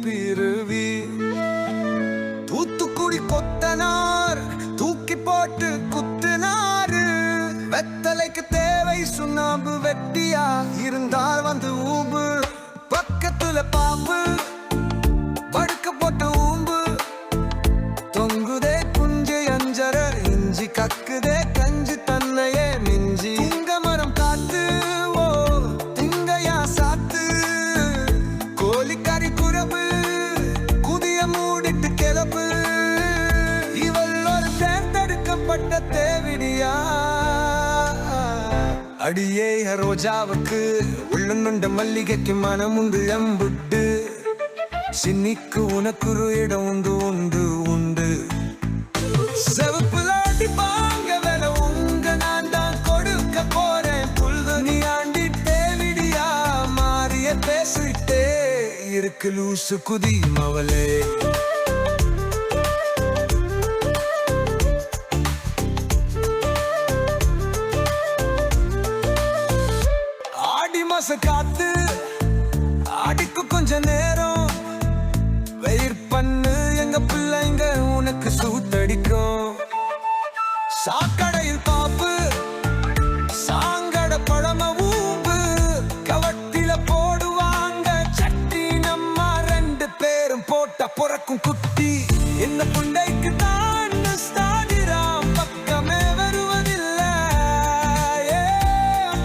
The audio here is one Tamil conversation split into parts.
பிறவி. தூத்துக்குடி கொத்தனார் தூக்கி போட்டு குத்துனாரு. வெத்தலைக்கு தேவை சுண்ணாம்பு, வெட்டியா இருந்தால் வந்து ஊம்பு. பக்கத்துல பாம்பு படுக்க போட்ட ஊம்பு. தொங்குதே குஞ்சு அஞ்சர இஞ்சி, கக்குதே கஞ்சி தன்னையே மிஞ்சி. திங்க மரம் காத்து ஓ திங்கையா சாத்து. கோழிக்கறி குரபு குதிய மூடிட்டு கிளப்பு. இவள் ஒரு தேர்ந்தெடுக்கப்பட்ட தேவிடியா. அடியே ரோஜாவுக்கு உள்ளுண்ட மல்லிகைக்கு மனம் உண்டு எம்புட்டு. சின்னிக்கு உனக்குரு இடம் உண்டு உண்டு உண்டு. செவப்புல அடிப்பாங்க வேலை உங்க, நான் தான் கொடுக்க போறேன் புல்லு. நீ ஆண்டி தேவிடியா மாறிய பேசிட்டே இருக்கு லூசு குதி மவளே. ஆடி மாச காத்து அடிக்கு கொஞ்ச நேரம். வெயிர் பண்ணு எங்க பிள்ளைங்க உனக்கு சூத்தடிக்கும். சாக்கடையில் பாப்பு சாங்கட பழம ஊம்பு. கவட்டில போடுவாங்க சட்டி, நம்ம 2 பேரும் போட்ட பொறக்கும் குட்டி. என்ன புண்டைக்கு தான் ஸ்டாடிராம் பக்கமே வருவதில்லை.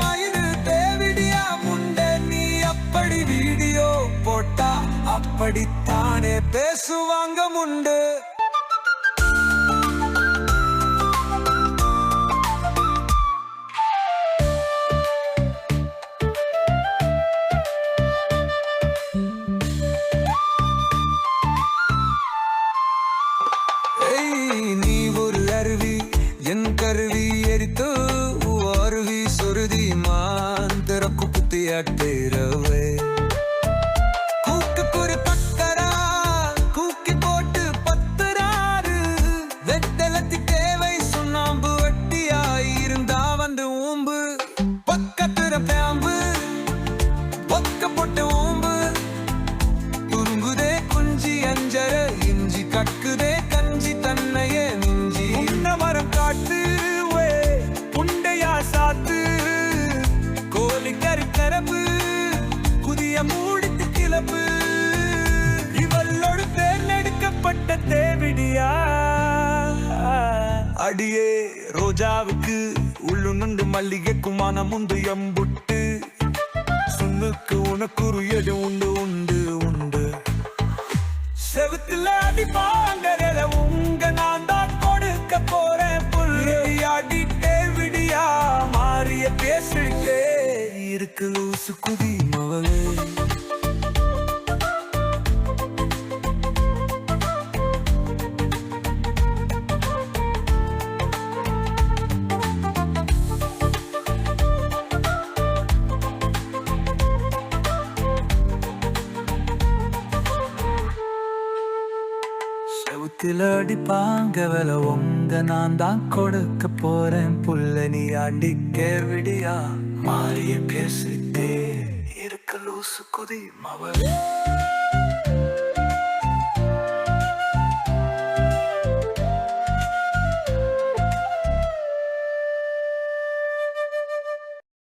மயிறு தேவிடியா முண்டை, நீ அப்படி வீடியோ போட்டா அப்படித்தானே பேசுவாங்க முண்டு. நீ ஒரு அருவி என் கருவி எரித்து அருவி சொருதி மாந்திரக்கு புத்தியாட்டிரவே. கக்குதே கஞ்சி தன்னையே மிஞ்சி. உன்ன மரம் காட்டு புண்டையா சாத்து. கோழிக்கறி கரப்பு குதிய மூடித்து கிளப்பு. இவளோடு தேர்ந்தெடுக்கப்பட்ட தேவிடியா. அடியே ரோஜாவுக்கு உள்ளுண்டு மல்லிகைக்கு மனம் உண்டு எம்புட்டு. சுண்ணுக்கு உனக்குரு எடு உண்டு உண்டு உண்டு. செவுத்துல அடிப்பாங்க உங்க, நான் தான் கொடுக்க போறேன் புல்லு. அடி தேவிடியா மாறிய பேசிட்டே இருக்கு லூசு குதி மவளே. செவுத்துல அடிப்பாங்க வேலை உங்க, நான் தான் கொடுக்க போறேன் புல்ல. நீ அடிக்க விடியா மாறிய பேசிட்டே இருக்க லூசு குதி மவளே.